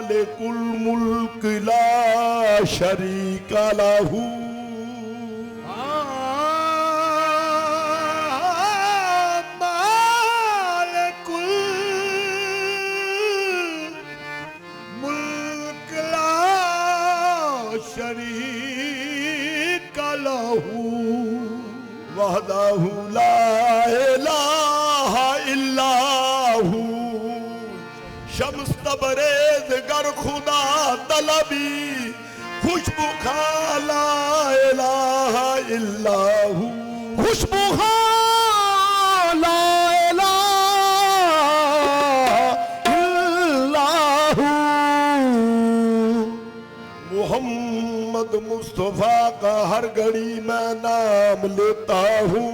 मालिकुल मुल्क ला शरीका लहू। मालिकुल मुल्क ला शरीका लहू वहदहू ला इलाहा इल्ला हू। शम्स तबरेज गर खुदा तलबी खुशबू खा ला इलाहा इल्ला हू। खुशबू ला इलाहा इल्लल्लाहु। मोहम्मद मुस्तफा का हर घड़ी मैं नाम लेता हूँ।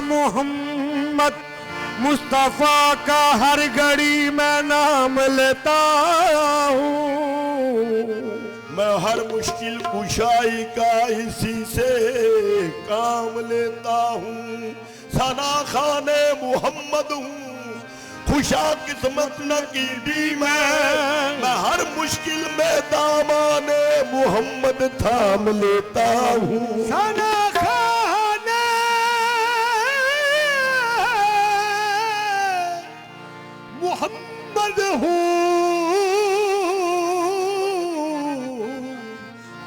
मोहम्मद मुस्तफा का हर घड़ी मैं नाम लेता हूँ। मैं हर मुश्किल कुशाई का इसी से काम लेता हूँ। सना खाने मोहम्मद हूँ, खुशा किस्मत नकीबी मैं हर मुश्किल में दामाने मोहम्मद थाम लेता हूँ। सना खाने मोहम्मद हूँ,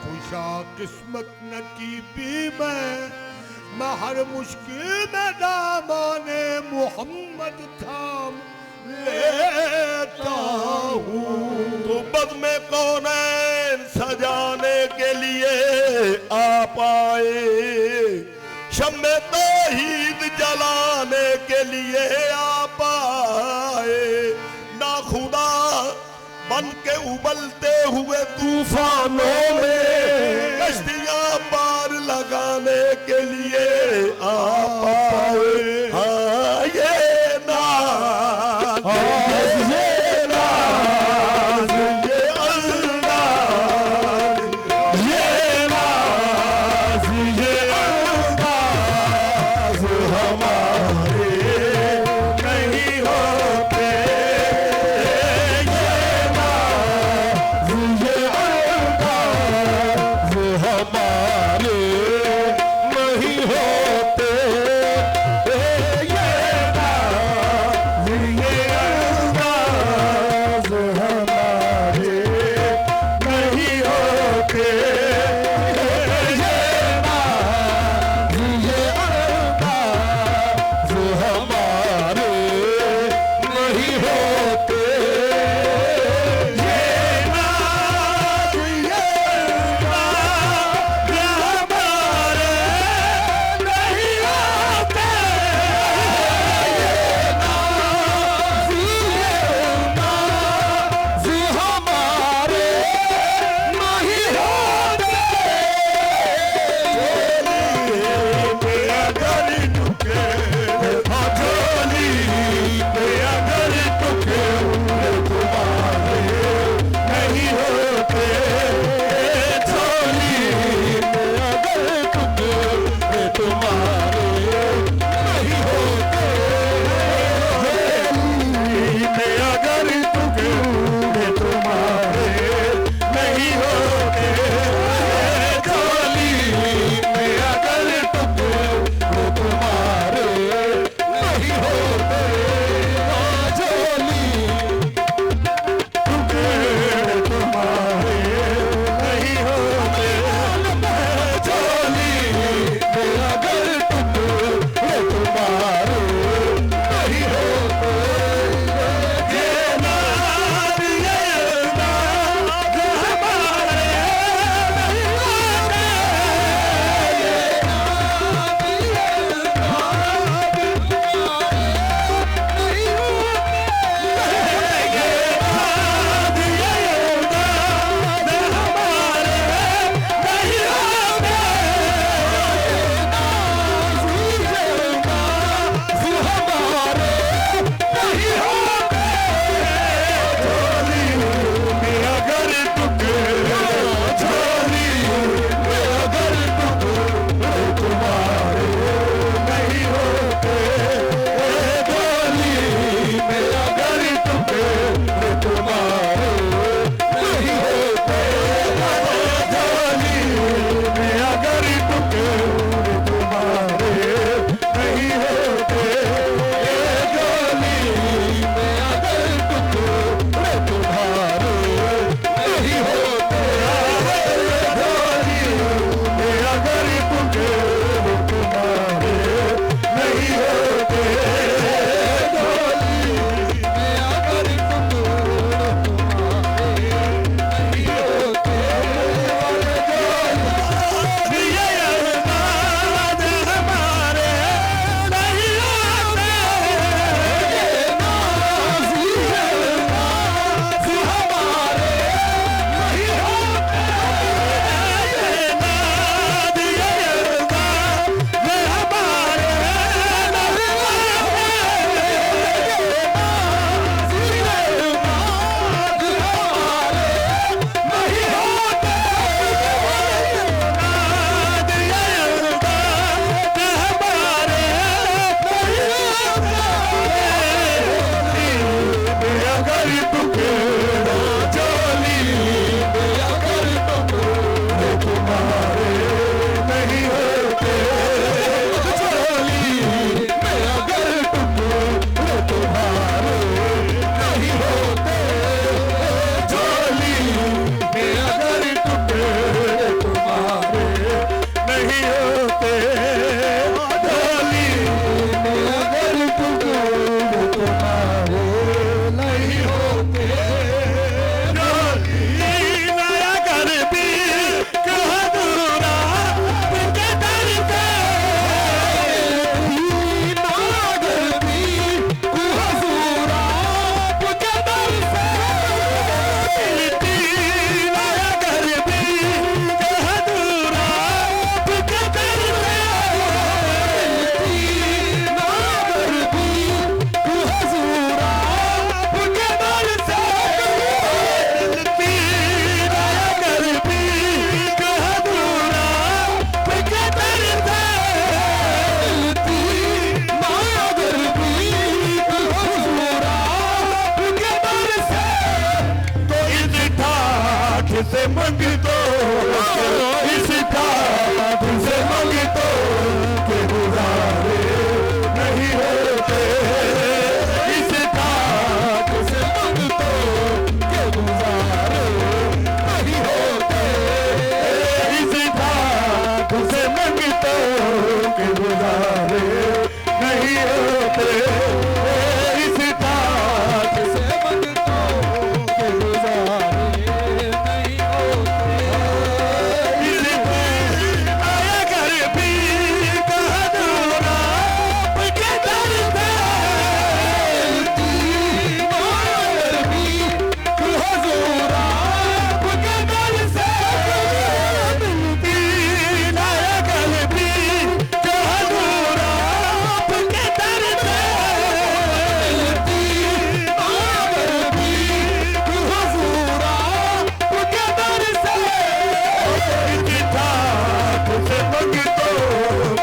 खुशा किस्मत नकीबी मैं हर मुश्किल में दामाने मोहम्मद थाम लेता हूँ। तो बद में कौनैन सजाने के लिए आ पाए, शम्मे तौहीद जलाने के लिए आ पाए। ना खुदा बन के उबलते हुए तूफानों में कश्तियां पार लगाने के लिए आ पाए। हाँ ये नाज ये नाज ये अंदाज ये नाज ये अंदाज हमारे नहीं होते। ये नाज ये अंदाज से मंगतो इस ठाठ से मंगतो के गुजारे नहीं होते इस ठाठ से मंगतो के गुजारे नहीं होते इस ठाठ से मंगतो के गुजारे नहीं होते इस ठाठ से मंगतो के गुजारे नहीं होते इस आया घर भी कहा दूरा के दर पे मार भी हुजूरा के दर से मिलती आया घर भी कहा दूरा के दर पे मिलती मार भी हुजूरा के दर से इसी ठाठ से मंगतो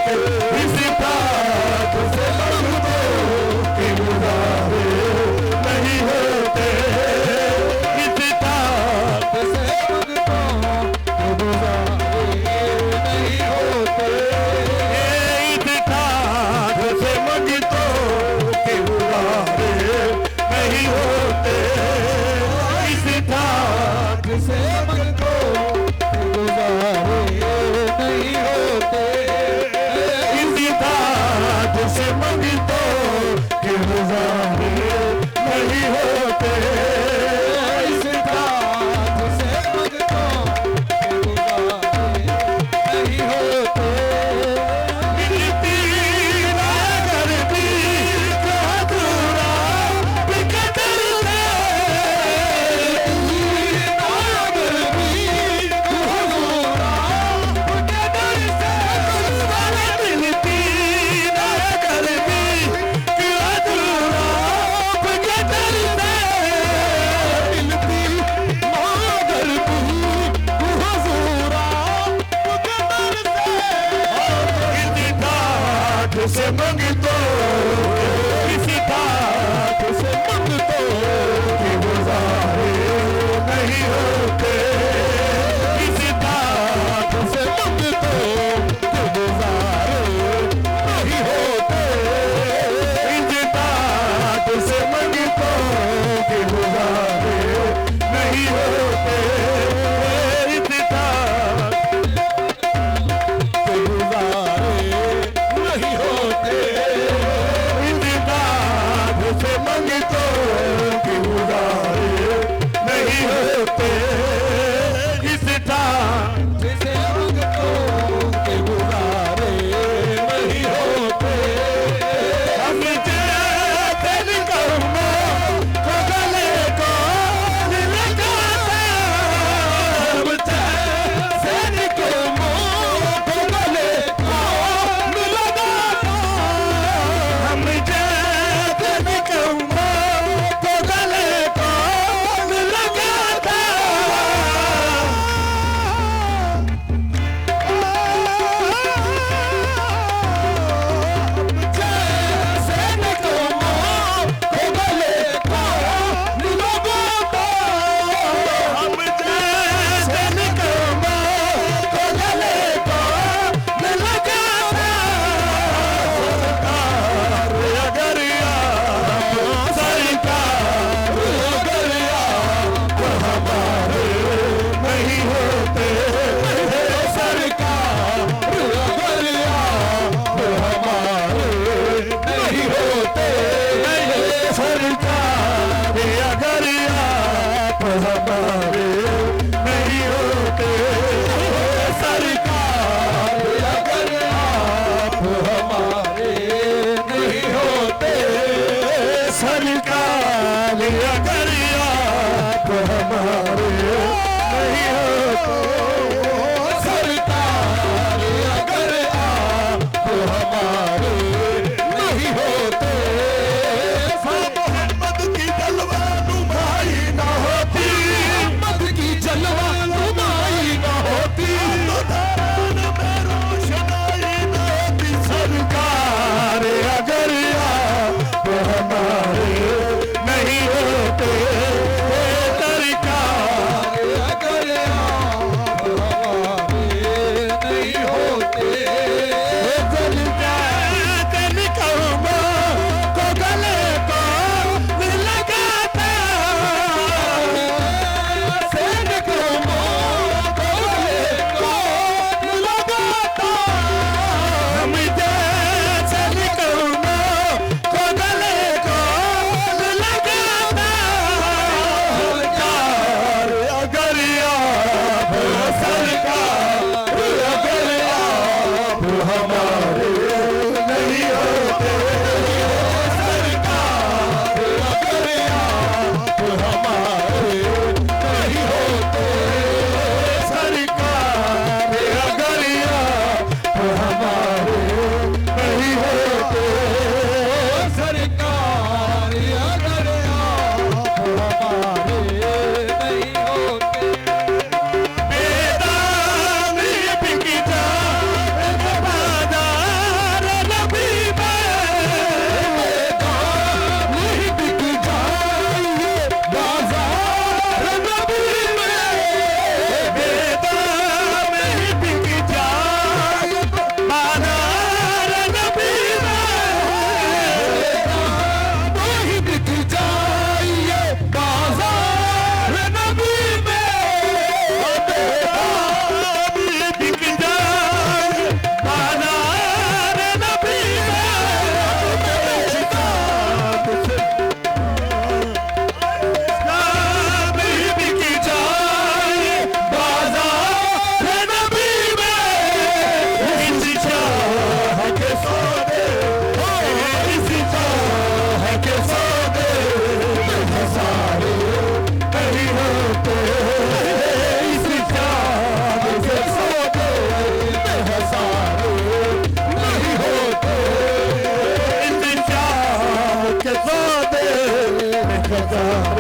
के इसी ठाठ से मंगतो के गुजारे नहीं होते इसी ठाठ से मंगतो के गुजारे नहीं होते इस ठाठ से मंगतो के गुजारे नहीं होते इस ठाठ से मंगतो के गुजारे नहीं होते इसी ठाठ से मंगतो के गुजारे नहीं होते इस ठाठ से मंगतो के गुजारे नहीं होते मिलती ना करती अधूरा बिकदर से से मंगतो इसी ठाठ से मंगतो के गुजारे नहीं होते इसी ठाठ से मंगतो के गुजारे नहीं होते इसी ठाठ से मंगतो के गुजारे नहीं होते इसी ठाठ के गुजारे नहीं होते इस ठाठ से मंगतो के गुजारे नहीं होते इस ठाठ से मंगतो के गुजारे नहीं होते हम जैसे निकलना तो गले को लगाते हम जैसे निकलना तो गले को लगाते हम जैसे निकलना तो गले को लगाते जैसे निकलना तो गले को लगाते हम जैसे निकलना तो गले को लगाते अगर आप सरकार अगर आप हमारे नहीं होते सरकार अगर आप हमारे नहीं होते सरकार अगर आप हमारे नहीं होते सरकार अगर आप हमारे नहीं होते सरकार अगर आप हमारे नहीं होते सरकार अगर आप हमारे नहीं होते मोहम्मद की जलवा नुमाई ना होती मोहम्मद की जलवा नुमाई ना होती में रोशनाई ना होती सरकार अगर आप हमारे नहीं होते सरकार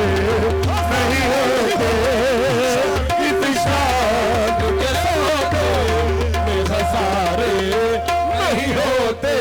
नहीं होते, इस शान के सौदे में खसारे नहीं होते।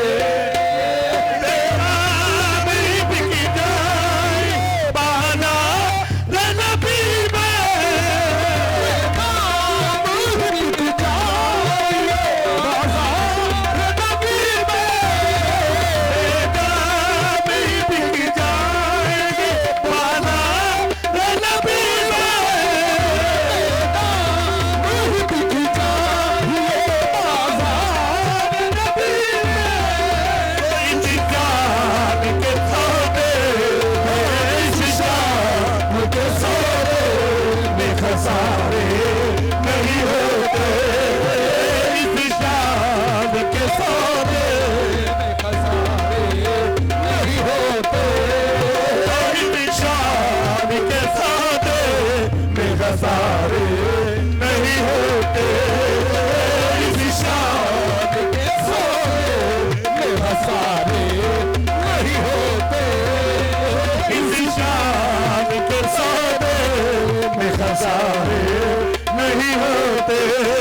नहीं होते।